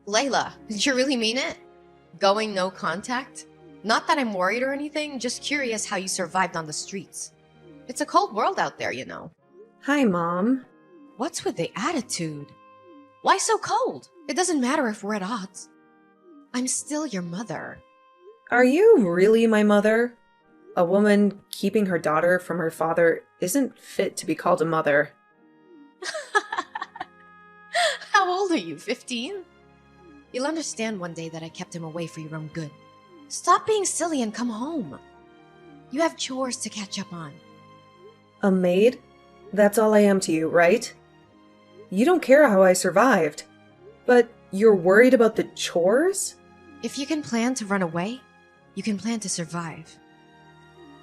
Layla, did you really mean it? Going no contact? Not that I'm worried or anything, just curious how you survived on the streets. It's a cold world out there, you know. Hi, Mom. What's with the attitude? Why so cold? It doesn't matter if we're at odds. I'm still your mother. Are you really my mother? A woman keeping her daughter from her father isn't fit to be called a mother. How old are you, 15? You'll understand one day that I kept him away for your own good. Stop being silly and come home. You have chores to catch up on. A maid? That's all I am to you, right? You don't care how I survived. But you're worried about the chores? If you can plan to run away, you can plan to survive.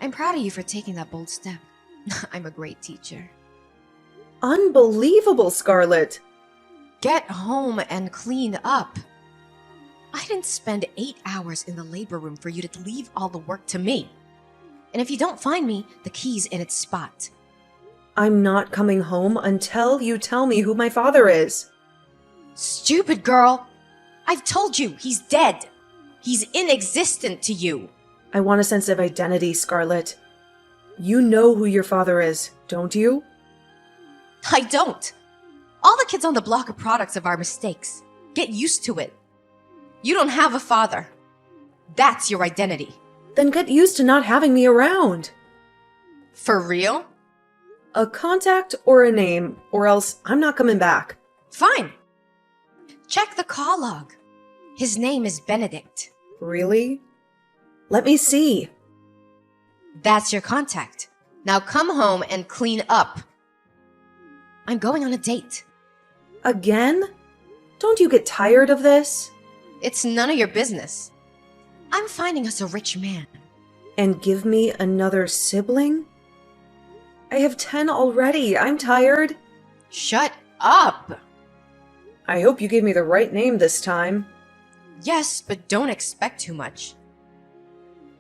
I'm proud of you for taking that bold step. I'm a great teacher. Unbelievable, Scarlett! Get home and clean up. I didn't spend 8 hours in the labor room for you to leave all the work to me. And if you don't find me, the key's in its spot. I'm not coming home until you tell me who my father is. Stupid girl! I've told you, he's dead. He's inexistent to you. I want a sense of identity, Scarlett. You know who your father is, don't you? I don't. All the kids on the block are products of our mistakes. Get used to it. You don't have a father. That's your identity. Then get used to not having me around. For real? A contact or a name, or else I'm not coming back. Fine. Check the call log. His name is Benedict. Really? Let me see. That's your contact. Now come home and clean up. I'm going on a date. Again? Don't you get tired of this? It's none of your business. I'm finding us a rich man. And give me another sibling? I have 10 already. I'm tired. Shut up! I hope you gave me the right name this time. Yes, but don't expect too much.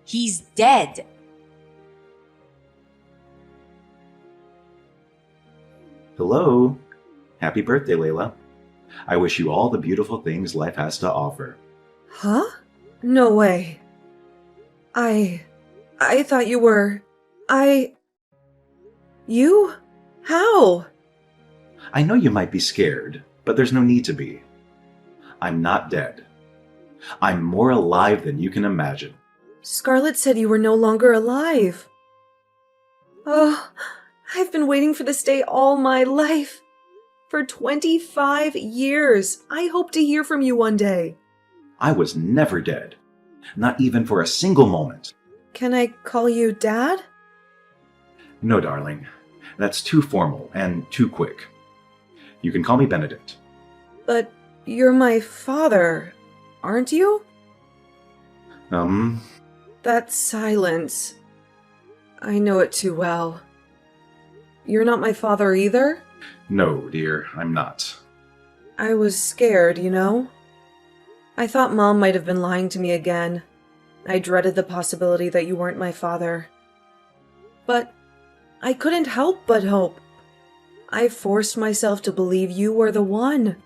He's dead. Hello. Happy birthday, Layla. I wish you all the beautiful things life has to offer. Huh? No way. I thought you were... You? How? I know you might be scared, but there's no need to be. I'm not dead. I'm more alive than you can imagine. Scarlett said you were no longer alive. Oh, I've been waiting for this day all my life. For 25 years. I hope to hear from you one day. I was never dead. Not even for a single moment. Can I call you Dad? No, darling. That's too formal and too quick. You can call me Benedict. But you're my father, aren't you? That silence. I know it too well. You're not my father either? No, dear, I'm not. I was scared, you know? I thought Mom might have been lying to me again. I dreaded the possibility that you weren't my father. But I couldn't help but hope. I forced myself to believe you were the one.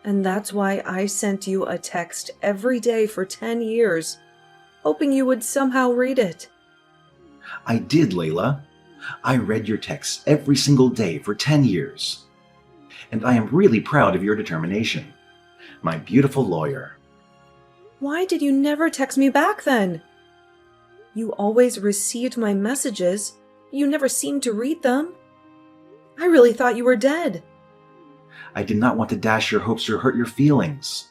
And that's why I sent you a text every day for 10 years, hoping you would somehow read it. I did, Layla. I read your texts every single day for 10 years. And I am really proud of your determination. My beautiful lawyer. Why did you never text me back then? You always received my messages. You never seemed to read them. I really thought you were dead. I did not want to dash your hopes or hurt your feelings.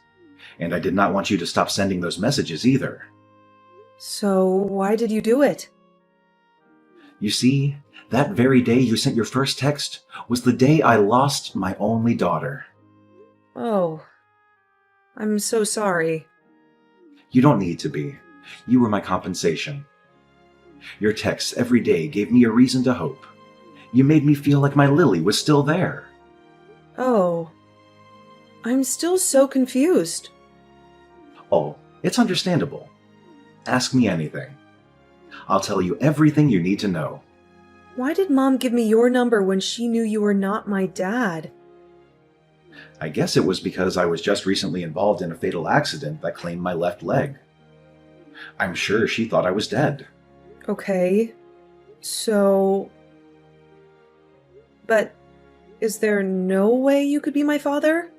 And I did not want you to stop sending those messages either. So why did you do it? You see, that very day you sent your first text was the day I lost my only daughter. Oh, I'm so sorry. You don't need to be. You were my compensation. Your texts every day gave me a reason to hope. You made me feel like my Lily was still there. Oh, I'm still so confused. Oh, it's understandable. Ask me anything. I'll tell you everything you need to know. Why did Mom give me your number when she knew you were not my dad? I guess it was because I was just recently involved in a fatal accident that claimed my left leg. I'm sure she thought I was dead. Okay. So... But is there no way you could be my father?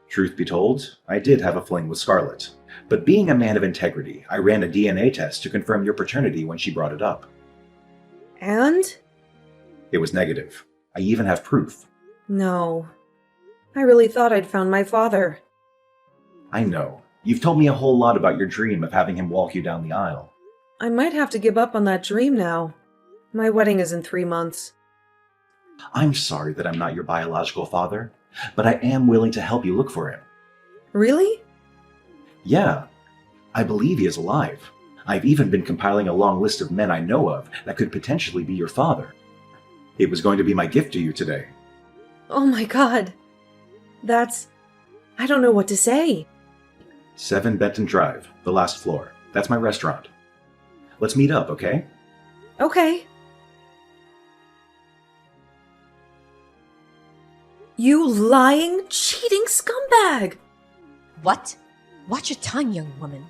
Truth be told, I did have a fling with Scarlett. But being a man of integrity, I ran a DNA test to confirm your paternity when she brought it up. And? It was negative. I even have proof. No. I really thought I'd found my father. I know. You've told me a whole lot about your dream of having him walk you down the aisle. I might have to give up on that dream now. My wedding is in 3 months. I'm sorry that I'm not your biological father, but I am willing to help you look for him. Really? Yeah. I believe he is alive. I've even been compiling a long list of men I know of that could potentially be your father. It was going to be my gift to you today. Oh my god. I don't know what to say. 7 Benton Drive, the last floor. That's my restaurant. Let's meet up, okay? Okay. You lying, cheating scumbag! What? Watch your tongue, young woman.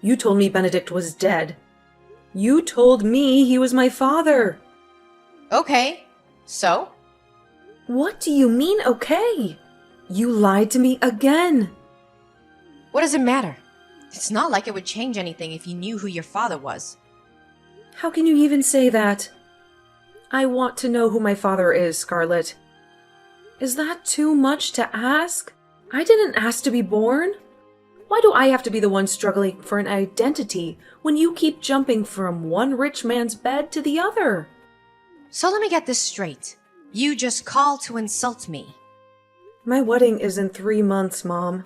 You told me Benedict was dead. You told me he was my father. Okay, so? What do you mean, okay? You lied to me again. What does it matter? It's not like it would change anything if you knew who your father was. How can you even say that? I want to know who my father is, Scarlett. Is that too much to ask? I didn't ask to be born. Why do I have to be the one struggling for an identity when you keep jumping from one rich man's bed to the other? So let me get this straight. You just called to insult me. My wedding is in 3 months, Mom.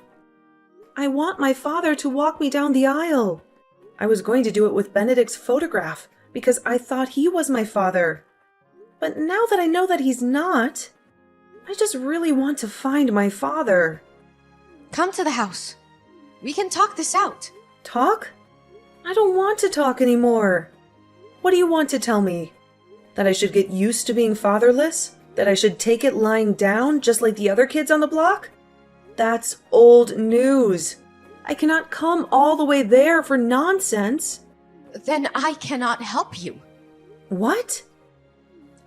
I want my father to walk me down the aisle. I was going to do it with Benedict's photograph because I thought he was my father. But now that I know that he's not, I just really want to find my father. Come to the house. We can talk this out. Talk? I don't want to talk anymore. What do you want to tell me? That I should get used to being fatherless? That I should take it lying down just like the other kids on the block? That's old news. I cannot come all the way there for nonsense. Then I cannot help you. What?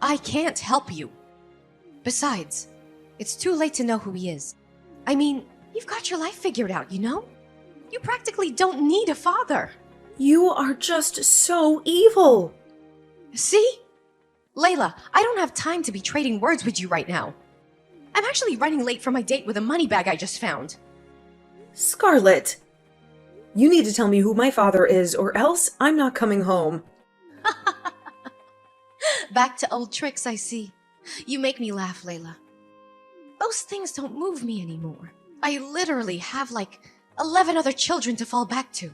I can't help you. Besides, it's too late to know who he is. I mean, you've got your life figured out, you know? You practically don't need a father. You are just so evil. See? Layla, I don't have time to be trading words with you right now. I'm actually running late for my date with a money bag I just found. Scarlett, you need to tell me who my father is or else I'm not coming home. Back to old tricks, I see. You make me laugh, Layla. Those things don't move me anymore. I literally have like 11 other children to fall back to.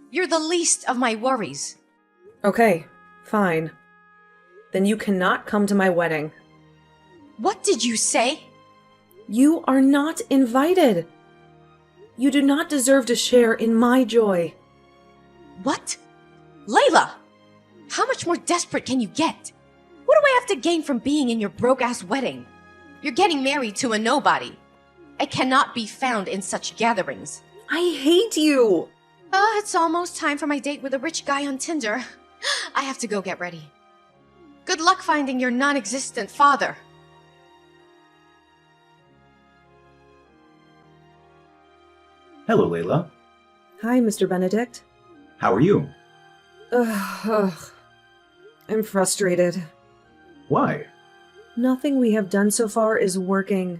You're the least of my worries. Okay, fine. Then you cannot come to my wedding. What did you say? You are not invited. You do not deserve to share in my joy. What? Layla! How much more desperate can you get? What do I have to gain from being in your broke-ass wedding? You're getting married to a nobody. I cannot be found in such gatherings. I hate you! It's almost time for my date with a rich guy on Tinder. I have to go get ready. Good luck finding your non-existent father. Hello, Layla. Hi, Mr. Benedict. How are you? Ugh. I'm frustrated. Why? Nothing we have done so far is working.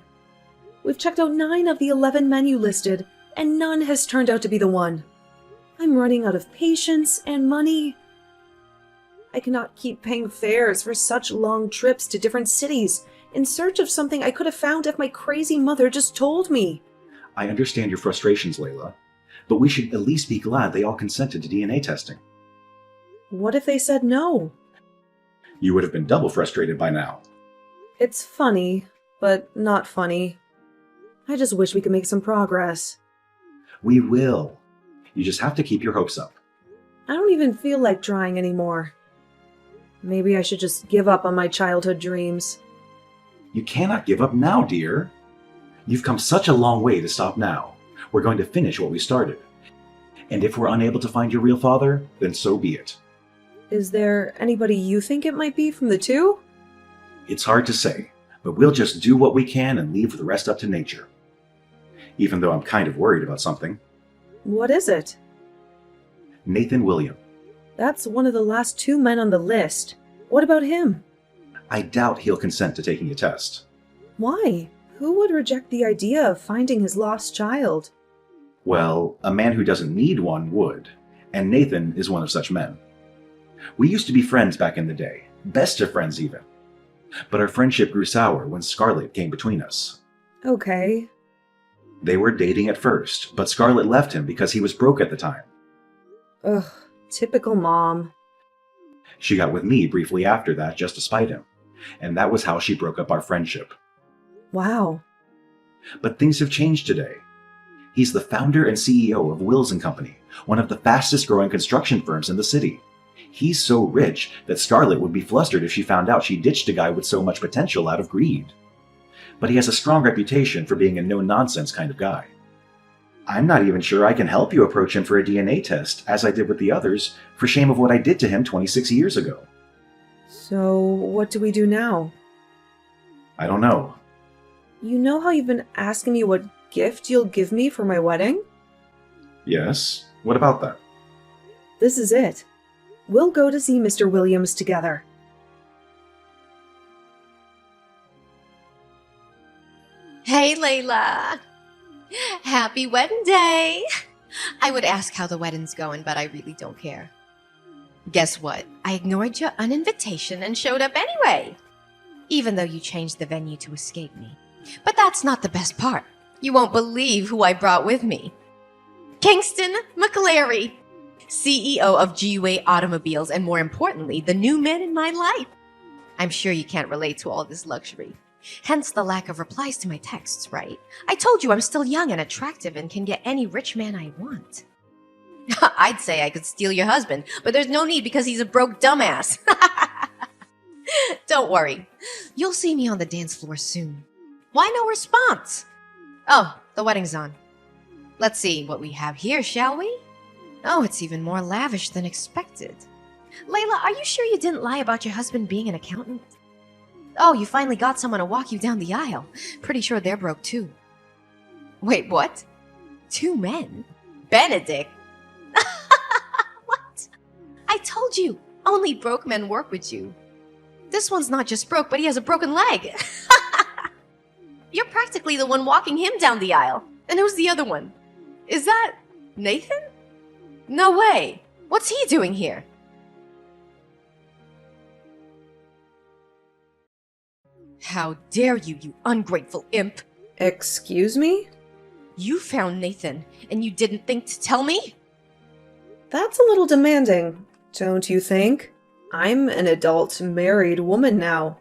We've checked out 9 of the 11 men you listed, and none has turned out to be the one. I'm running out of patience and money. I cannot keep paying fares for such long trips to different cities in search of something I could have found if my crazy mother just told me. I understand your frustrations, Layla, but we should at least be glad they all consented to DNA testing. What if they said no? You would have been double frustrated by now. It's funny, but not funny. I just wish we could make some progress. We will. You just have to keep your hopes up. I don't even feel like trying anymore. Maybe I should just give up on my childhood dreams. You cannot give up now, dear. You've come such a long way to stop now. We're going to finish what we started. And if we're unable to find your real father, then so be it. Is there anybody you think it might be from the two? It's hard to say, but we'll just do what we can and leave the rest up to nature. Even though I'm kind of worried about something. What is it? Nathan William. That's one of the last 2 men on the list. What about him? I doubt he'll consent to taking a test. Why? Who would reject the idea of finding his lost child? Well, a man who doesn't need one would, and Nathan is one of such men. We used to be friends back in the day, best of friends even. But our friendship grew sour when Scarlett came between us. Okay. They were dating at first, but Scarlett left him because he was broke at the time. Ugh, typical mom. She got with me briefly after that just to spite him, and that was how she broke up our friendship. Wow. But things have changed today. He's the founder and CEO of Wills & Company, one of the fastest growing construction firms in the city. He's so rich that Scarlett would be flustered if she found out she ditched a guy with so much potential out of greed. But he has a strong reputation for being a no-nonsense kind of guy. I'm not even sure I can help you approach him for a DNA test, as I did with the others, for shame of what I did to him 26 years ago. So, what do we do now? I don't know. You know how you've been asking me what gift you'll give me for my wedding? Yes? What about that? This is it. We'll go to see Mr. Williams together. Hey, Layla. Happy wedding day. I would ask how the wedding's going, but I really don't care. Guess what? I ignored your uninvitation and showed up anyway. Even though you changed the venue to escape me. But that's not the best part. You won't believe who I brought with me. Kingston McClary, CEO of G-Way Automobiles, and more importantly, the new man in my life. I'm sure you can't relate to all this luxury. Hence the lack of replies to my texts, right? I told you I'm still young and attractive and can get any rich man I want. I'd say I could steal your husband, but there's no need because he's a broke dumbass. Don't worry. You'll see me on the dance floor soon. Why no response? Oh, the wedding's on. Let's see what we have here, shall we? Oh, it's even more lavish than expected. Layla, are you sure you didn't lie about your husband being an accountant? Oh, you finally got someone to walk you down the aisle. Pretty sure they're broke too. Wait, what? 2 men? Benedict? What? I told you, only broke men work with you. This one's not just broke, but he has a broken leg. You're practically the one walking him down the aisle. And who's the other one? Is that Nathan? No way. What's he doing here? How dare you, you ungrateful imp! Excuse me? You found Nathan, and you didn't think to tell me? That's a little demanding, don't you think? I'm an adult, married woman now.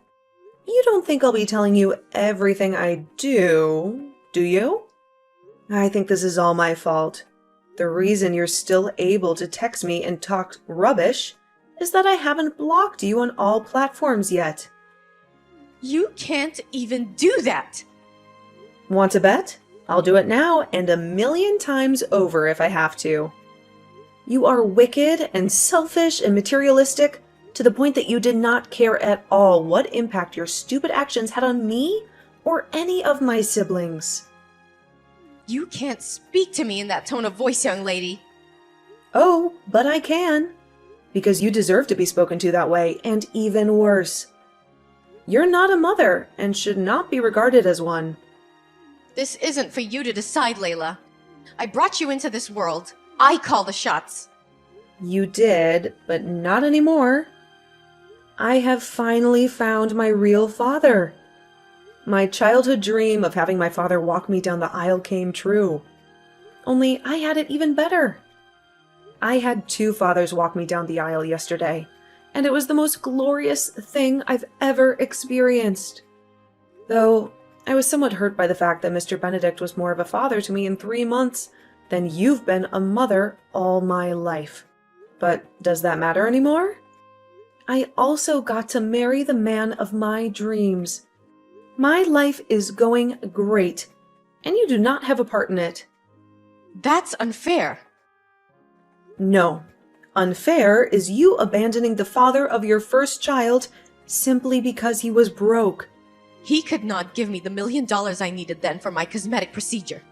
You don't think I'll be telling you everything I do you? I think this is all my fault. The reason you're still able to text me and talk rubbish is that I haven't blocked you on all platforms yet. You can't even do that! Want to bet? I'll do it now and 1,000,000 times over if I have to. You are wicked and selfish and materialistic to the point that you did not care at all what impact your stupid actions had on me or any of my siblings. You can't speak to me in that tone of voice, young lady. Oh, but I can. Because you deserve to be spoken to that way, and even worse. You're not a mother and should not be regarded as one. This isn't for you to decide, Layla. I brought you into this world. I call the shots. You did, but not anymore. I have finally found my real father. My childhood dream of having my father walk me down the aisle came true. Only I had it even better. I had 2 fathers walk me down the aisle yesterday, and it was the most glorious thing I've ever experienced. Though I was somewhat hurt by the fact that Mr. Benedict was more of a father to me in 3 months than you've been a mother all my life. But does that matter anymore? I also got to marry the man of my dreams. My life is going great, and you do not have a part in it. That's unfair. No. Unfair is you abandoning the father of your first child simply because he was broke. He could not give me the $1 million I needed then for my cosmetic procedure.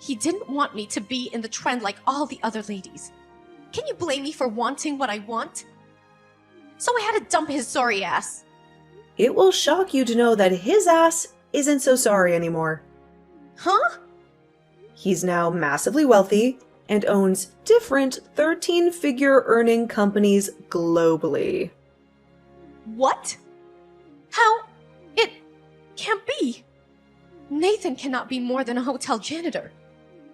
He didn't want me to be in the trend like all the other ladies. Can you blame me for wanting what I want? So I had to dump his sorry ass. It will shock you to know that his ass isn't so sorry anymore. Huh? He's now massively wealthy and owns different 13-figure earning companies globally. What? How? It can't be. Nathan cannot be more than a hotel janitor.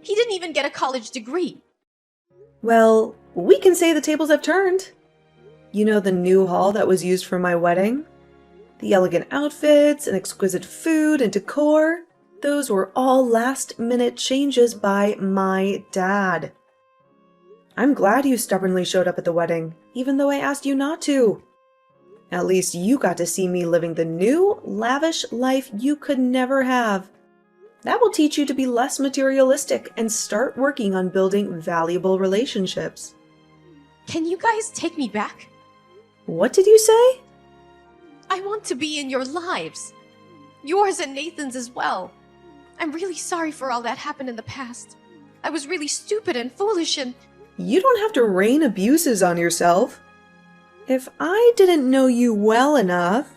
He didn't even get a college degree. Well, we can say the tables have turned. You know the new hall that was used for my wedding? The elegant outfits and exquisite food and decor? Those were all last-minute changes by my dad. I'm glad you stubbornly showed up at the wedding, even though I asked you not to. At least you got to see me living the new, lavish life you could never have. That will teach you to be less materialistic and start working on building valuable relationships. Can you guys take me back? What did you say? I want to be in your lives. Yours and Nathan's as well. I'm really sorry for all that happened in the past. I was really stupid and foolish and... You don't have to rain abuses on yourself. If I didn't know you well enough,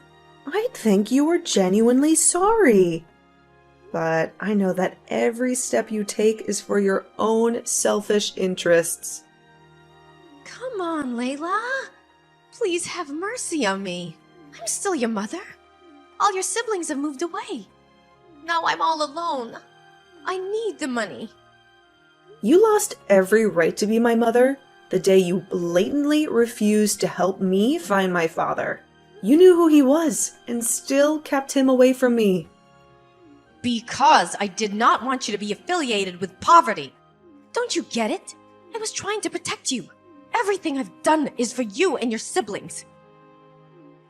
I'd think you were genuinely sorry. But I know that every step you take is for your own selfish interests. Come on, Layla. Please have mercy on me. I'm still your mother. All your siblings have moved away. Now I'm all alone. I need the money. You lost every right to be my mother the day you blatantly refused to help me find my father. You knew who he was and still kept him away from me. Because I did not want you to be affiliated with poverty. Don't you get it? I was trying to protect you. Everything I've done is for you and your siblings.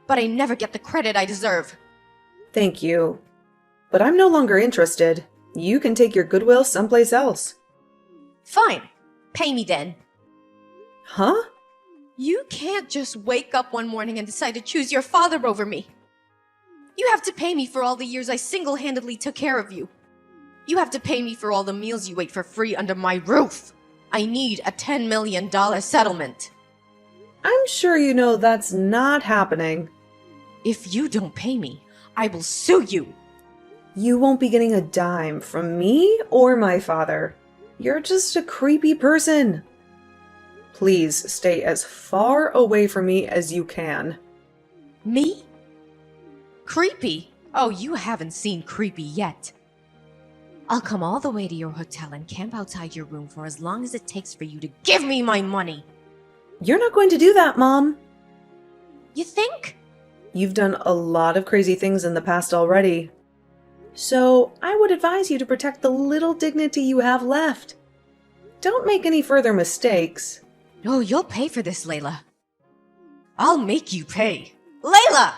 But I never get the credit I deserve. Thank you. But I'm no longer interested. You can take your goodwill someplace else. Fine. Pay me then. Huh? You can't just wake up one morning and decide to choose your father over me. You have to pay me for all the years I single-handedly took care of you. You have to pay me for all the meals you ate for free under my roof. I need a $10 million settlement. I'm sure you know that's not happening. If you don't pay me, I will sue you. You won't be getting a dime from me or my father. You're just a creepy person. Please stay as far away from me as you can. Me? Creepy? Oh, you haven't seen creepy yet. I'll come all the way to your hotel and camp outside your room for as long as it takes for you to give me my money. You're not going to do that, Mom. You think? You've done a lot of crazy things in the past already. So I would advise you to protect the little dignity you have left. Don't make any further mistakes. Oh, you'll pay for this, Layla. I'll make you pay. Layla!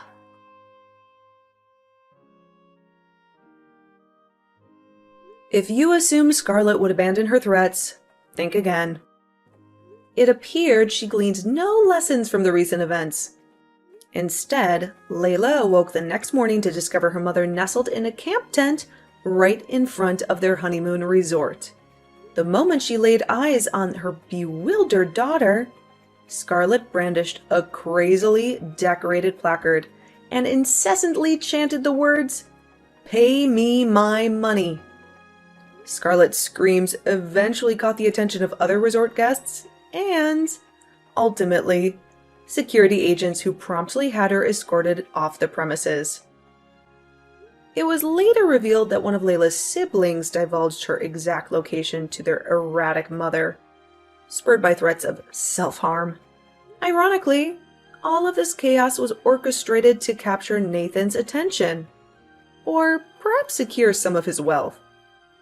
If you assume Scarlet would abandon her threats, think again. It appeared she gleaned no lessons from the recent events. Instead, Layla awoke the next morning to discover her mother nestled in a camp tent right in front of their honeymoon resort. The moment she laid eyes on her bewildered daughter, Scarlet brandished a crazily decorated placard and incessantly chanted the words, "Pay me my money." Scarlet's screams eventually caught the attention of other resort guests and, ultimately, security agents who promptly had her escorted off the premises. It was later revealed that one of Layla's siblings divulged her exact location to their erratic mother, spurred by threats of self-harm. Ironically, all of this chaos was orchestrated to capture Nathan's attention, or perhaps secure some of his wealth.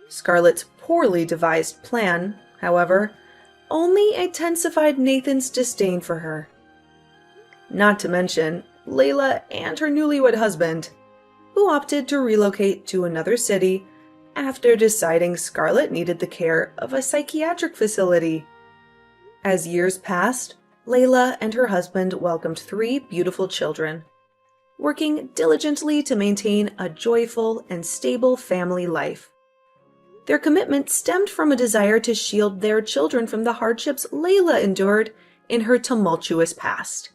Scarlet's poorly devised plan, however, only intensified Nathan's disdain for her. Not to mention Layla and her newlywed husband, who opted to relocate to another city after deciding Scarlett needed the care of a psychiatric facility. As years passed, Layla and her husband welcomed 3 beautiful children, working diligently to maintain a joyful and stable family life. Their commitment stemmed from a desire to shield their children from the hardships Layla endured in her tumultuous past.